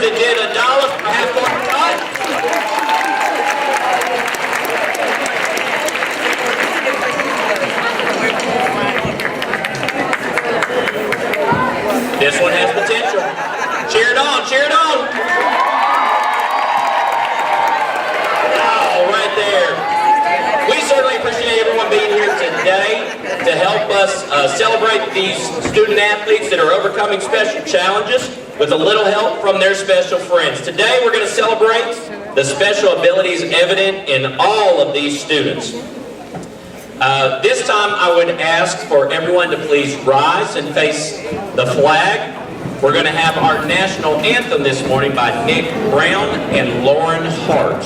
that did $1 for half-court cut. This one has potential. Cheer it on, cheer it on. Oh, right there. We certainly appreciate everyone being here today to help us celebrate these student athletes that are overcoming special challenges with a little help from their special friends. Today we're going to celebrate the special abilities evident in all of these students. This time I would ask for everyone to please rise and face the flag. We're going to have our national anthem this morning by Nick Brown and Lauren Hart.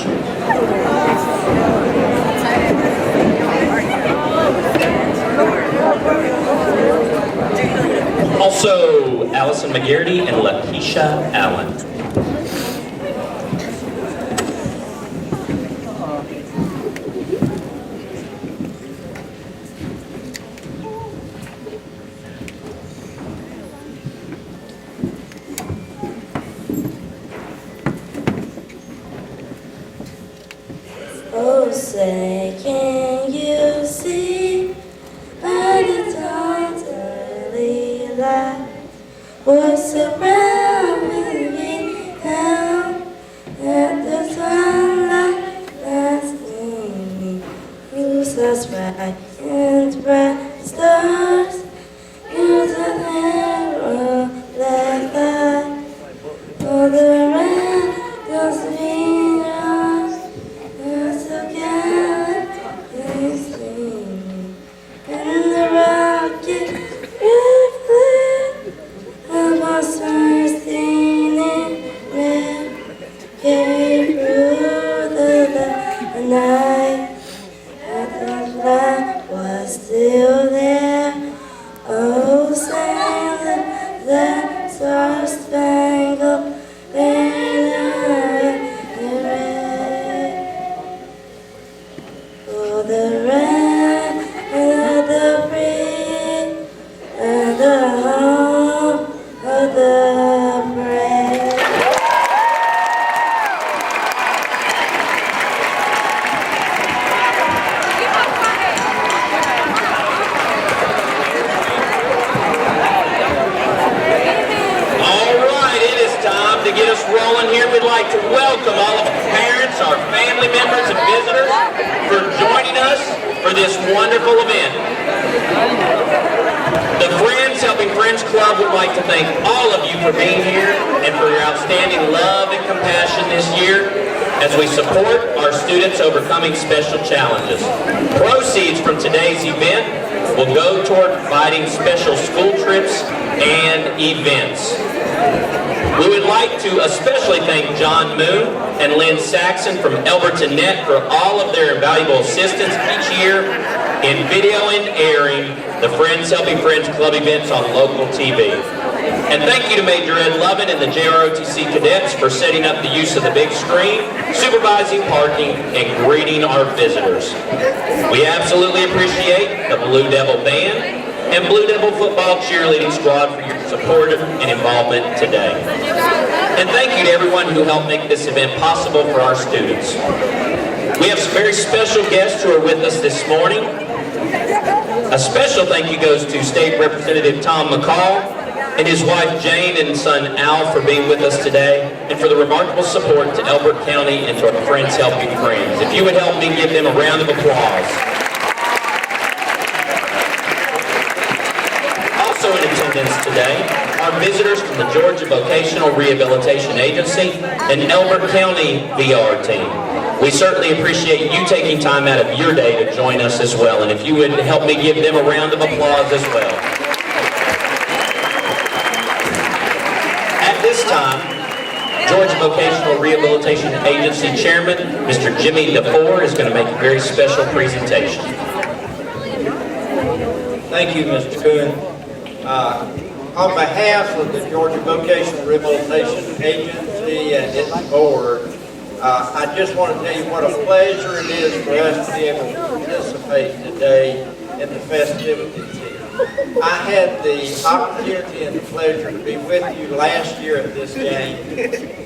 Also, Allison McGarity and Lakeisha Allen. Oh, say, can you see by the dawn's early light what surrounding me now at the twilight that's in me? Who's us bright and bright stars? Use an arrow black light for the red does be yours. And the rocket reflects of our stars seen in red, carried through the night. And the flag was still there. Oh, sang the star-spangled banner. For the red and the free and the home of the brave. All right, it is time to get us rolling here. We'd like to welcome all of our parents, our family members, and visitors for joining us for this wonderful event. The Friends Helping Friends Club would like to thank all of you for being here and for your outstanding love and compassion this year as we support our students overcoming special challenges. Proceeds from today's event will go toward providing special school trips and events. We would like to especially thank John Moon and Lynn Saxon from Elberton Net for all of their invaluable assistance each year in video and airing the Friends Helping Friends Club events on local TV. And thank you to Major Ed Lovin and the JROTC cadets for setting up the use of the big screen, supervising parking, and greeting our visitors. We absolutely appreciate the Blue Devil Band and Blue Devil Football Cheerleading Squad for your support and involvement today. And thank you to everyone who helped make this event possible for our students. We have some very special guests who are with us this morning. A special thank you goes to State Representative Tom McCall and his wife Jane and son Al for being with us today and for the remarkable support to Elbert County and to our Friends Helping Friends. If you would help me give them a round of applause. Also in attendance today are visitors from the Georgia Vocational Rehabilitation Agency and Elbert County VR team. We certainly appreciate you taking time out of your day to join us as well, and if you would help me give them a round of applause as well. At this time, Georgia Vocational Rehabilitation Agency Chairman, Mr. Jimmy DeFore, is going to make a very special presentation. Thank you, Mr. Coon. On behalf of the Georgia Vocational Rehabilitation Agency and its board, I just want to tell you what a pleasure it is for us to be able to participate today in the festivities here. I had the opportunity and the pleasure to be with you last year at this game,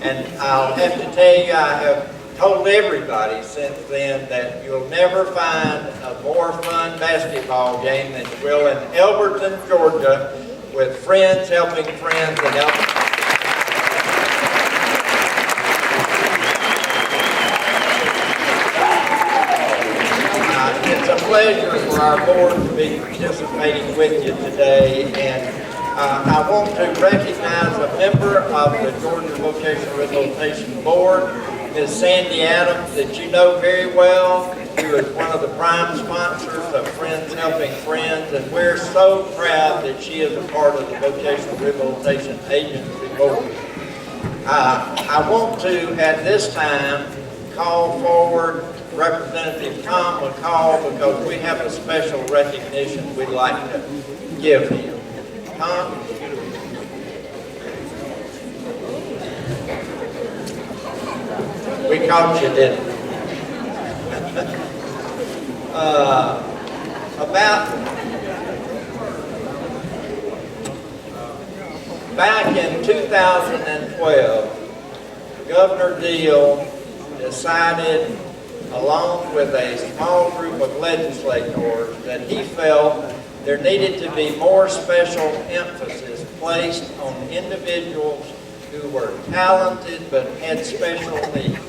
And I'll have to tell you, I have told everybody since then that you'll never find a more fun basketball game than you will in Elberton, Georgia, with friends helping friends and helping. It's a pleasure for our board to be participating with you today, and I want to recognize a member of the Georgia Vocational Rehabilitation Board, Ms. Sandy Adams, that you know very well, who is one of the prime sponsors of Friends Helping Friends, and we're so proud that she is a part of the Vocational Rehabilitation Agency Board. I want to, at this time, call forward Representative Tom McCall, because we have a special recognition we'd like to give him. Tom? We caught you, didn't we? Back in 2012, Governor Deal decided, along with a small group of legislators, that he felt there needed to be more special emphasis placed on individuals who were talented but had special needs.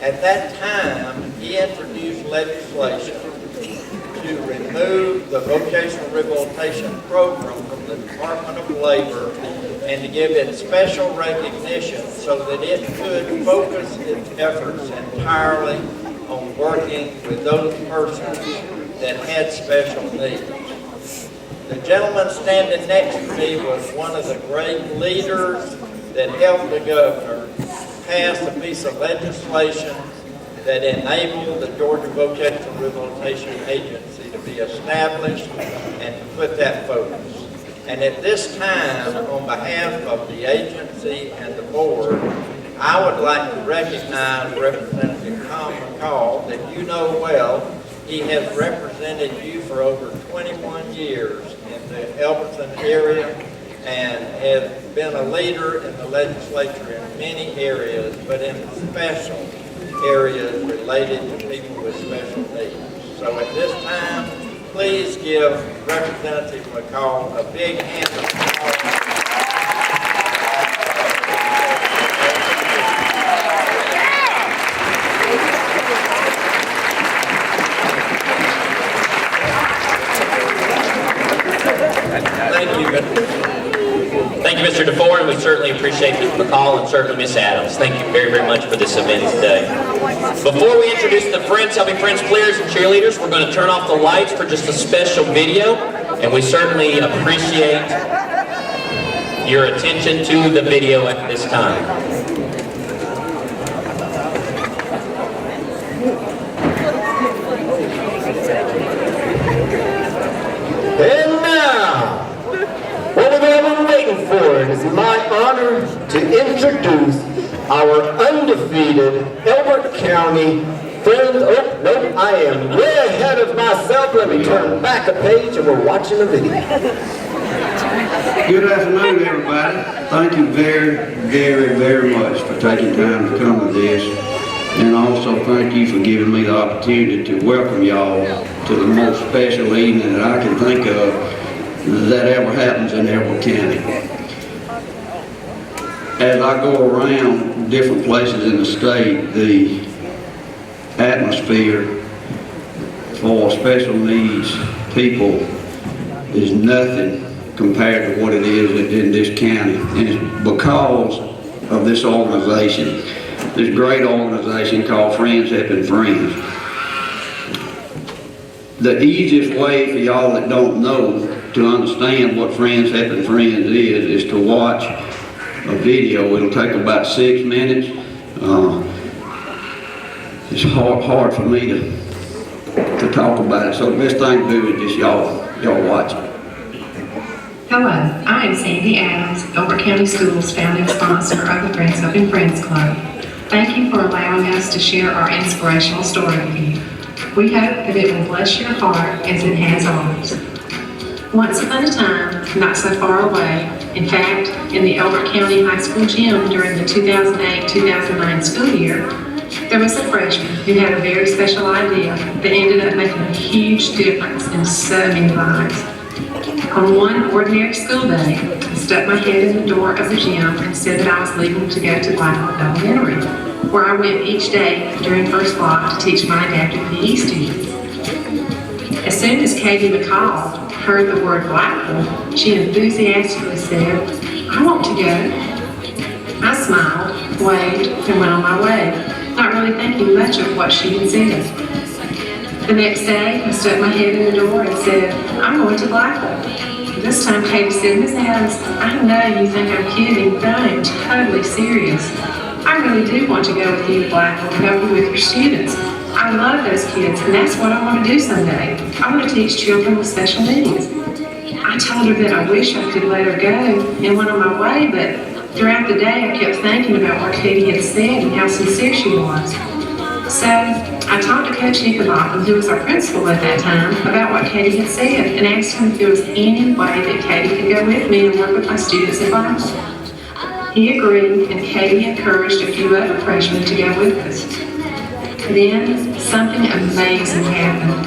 At that time, he introduced legislation to remove the vocational rehabilitation program from the Department of Labor and to give it special recognition so that it could focus its efforts entirely on working with those persons that had special needs. The gentleman standing next to me was one of the great leaders that helped the governor pass a piece of legislation that enabled the Georgia Vocational Rehabilitation Agency to be established and to put that focus. And at this time, on behalf of the agency and the board, I would like to recognize Representative Tom McCall, that you know well. He has represented you for over 21 years in the Elberton area and has been a leader in the legislature in many areas, but in special areas related to people with special needs. So at this time, please give Representative McCall a big hand of applause. Thank you, Mr. DeFore, and we certainly appreciate Ms. McCall and certainly Ms. Adams. Thank you very, very much for this event today. Before we introduce the Friends Helping Friends players and cheerleaders, we're going to turn off the lights for just a special video, and we certainly appreciate your attention to the video at this time. And now, what we've all been waiting for, it is my honor to introduce our undefeated Elbert County Friends. Oh, nope, I am way ahead of myself. Let me turn back a page and we're watching a video. Good afternoon, everybody. Thank you very, very, very much for taking time to come to this. And also thank you for giving me the opportunity to welcome y'all to the most special evening that I can think of that ever happens in Elbert County. As I go around different places in the state, the atmosphere for special needs people is nothing compared to what it is in this county. And it's because of this organization, this great organization called Friends Helping Friends. The easiest way for y'all that don't know to understand what Friends Helping Friends is to watch a video. It'll take about 6 minutes. It's hard for me to talk about it. So the best thing to do is just y'all watch it. Hello, I am Sandy Adams, Elbert County Schools founding sponsor of the Friends Helping Friends Club. Thank you for allowing us to share our inspirational story with you. We hope that it will bless your heart as it has ours. Once upon a time, not so far away, in fact, in the Elbert County High School gym during the 2008-2009 school year, there was a freshman who had a very special idea that ended up making a huge difference in so many lives. On one ordinary school day, I stuck my head in the door of the gym and said that I was leaving to go to Blackwood Elementary, where I went each day during first block to teach my adaptive PE students. As soon as Katie McCall heard the word Blackwood, she enthusiastically said, "I want to go." I smiled, waved, and went on my way, not really thinking much of what she had said. The next day, I stuck my head in the door and said, "I'm going to Blackwood." This time Katie said, "Miss Adams, I know you think I'm kidding, but I am totally serious. I really do want to go with you to Blackwood and help you with your students. I love those kids, and that's what I want to do someday. I want to teach children with special needs." I told her that I wish I could let her go and went on my way, but throughout the day I kept thinking about what Katie had said and how sincere she was. So I talked to Coach Knickerbocker, who was our principal at that time, about what Katie had said and asked him if there was any way that Katie could go with me and work with my students at Blackwood. He agreed, and Katie encouraged a few other freshmen to go with us. Then something amazing happened.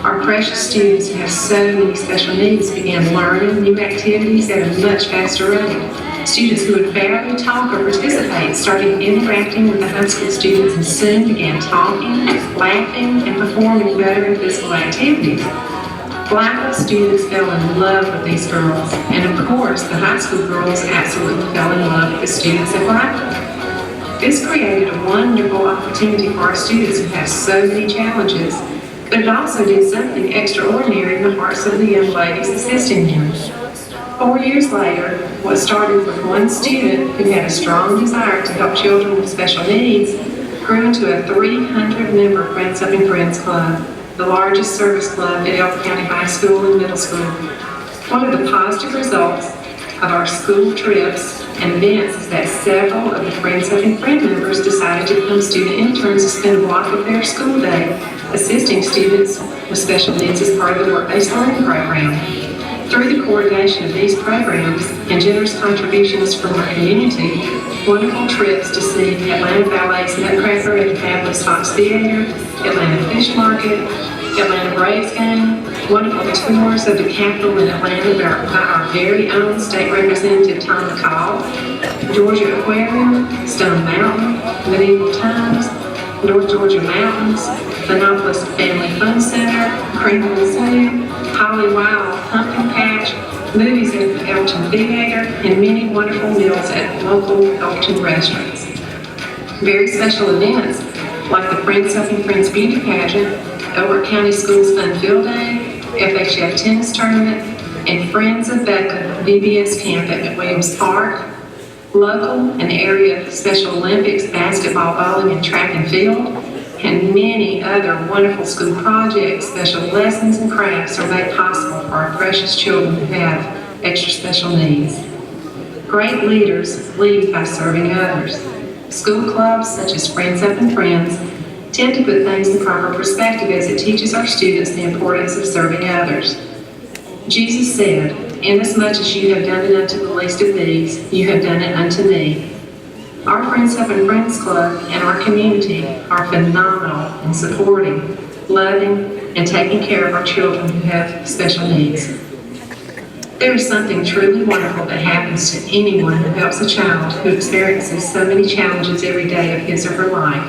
Our precious students who have so many special needs began learning new activities at a much faster rate. Students who would barely talk or participate started interacting with the high school students and soon began talking, laughing, and performing better in physical activities. Blackwood students fell in love with these girls, and of course, the high school girls absolutely fell in love with the students at Blackwood. This created a wonderful opportunity for our students who have so many challenges, but it also did something extraordinary in the hearts of the young ladies assisting them. 4 years later, what started with one student who had a strong desire to help children with special needs grew into a 300-member Friends Helping Friends Club, the largest service club at Elbert County High School and Middle School. One of the positive results of our school trips and events is that several of the Friends Helping Friend members decided to become student interns to spend a block of their school day assisting students with special needs as part of the work-based learning program. Through the coordination of these programs and generous contributions from our community, wonderful trips to see Atlanta Ballet's Nutcracker at the Fabulous Fox Theater, Atlanta Fish Market, Atlanta Braves game, wonderful tours of the Capitol in Atlanta by our very own State Representative Tom McCall, Georgia Aquarium, Stone Mountain, Medieval Times, North Georgia Mountains, Annapolis Family Fun Center, Greenville Zoo, Holly Wild Pumpkin Patch, movies at the Elton Theater, and many wonderful meals at local Elton restaurants. Very special events like the Friends Helping Friends Beauty Pageant, Elbert County Schools Fun Field Day, FHF Tennis Tournament, and Friends of Becca VBS Camp at McWilliams Park, local and area Special Olympics, basketball, bowling, and track and field, and many other wonderful school projects, special lessons, and crafts are made possible for our precious children who have extra special needs. Great leaders lead by serving others. School clubs such as Friends Helping Friends tend to put things in proper perspective as it teaches our students the importance of serving others. Jesus said, "Inasmuch as you have done it unto the least of these, you have done it unto me." Our Friends Helping Friends Club and our community are phenomenal in supporting, loving, and taking care of our children who have special needs. There is something truly wonderful that happens to anyone who helps a child who experiences so many challenges every day of his or her life.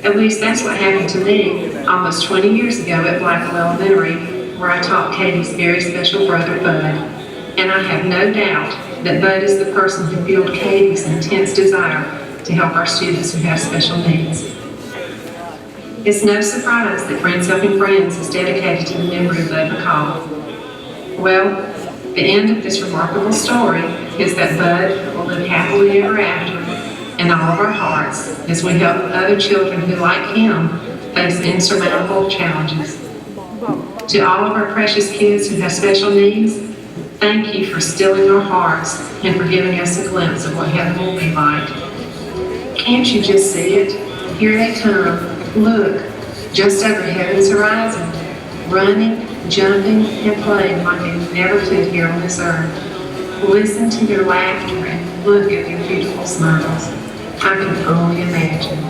At least that's what happened to me almost 20 years ago at Blackwell Elementary, where I taught Katie's very special brother, Bud. And I have no doubt that Bud is the person who fueled Katie's intense desire to help our students who have special needs. It's no surprise that Friends Helping Friends is dedicated to the memory of Bud McCall. Well, the end of this remarkable story is that Bud will live happily ever after in all of our hearts as we help other children who, like him, face insurmountable challenges. To all of our precious kids who have special needs, thank you for stilling our hearts and for giving us a glimpse of what heaven will be like. Can't you just see it? Here they come. Look, just over heaven's horizon, running, jumping, and playing like they never could here on this earth. listen to your laughter and look at your beautiful smiles. I can only imagine.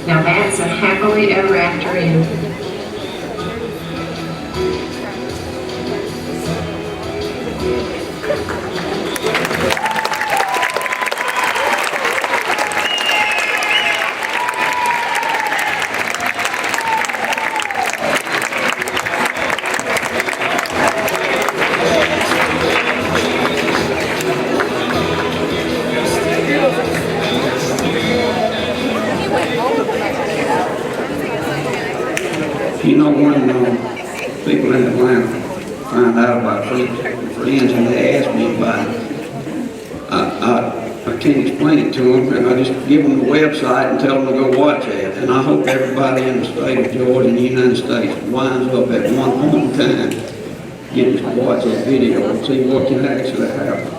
Now that's a happily ever after ending. You know, when people in Atlanta find out about friends and they ask me about it, I can't explain it to them, and I just give them the website and tell them to go watch it. And I hope everybody in the state of Georgia and the United States winds up at one point in time getting to watch that video and see what can actually happen.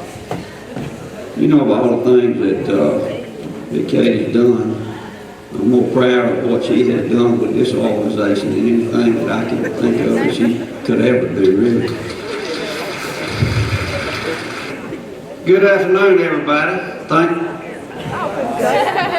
You know, of all the things that Katie's done, I'm more proud of what she has done with this organization than anything that I can think of that she could ever do, really. Good afternoon, everybody. Thank you.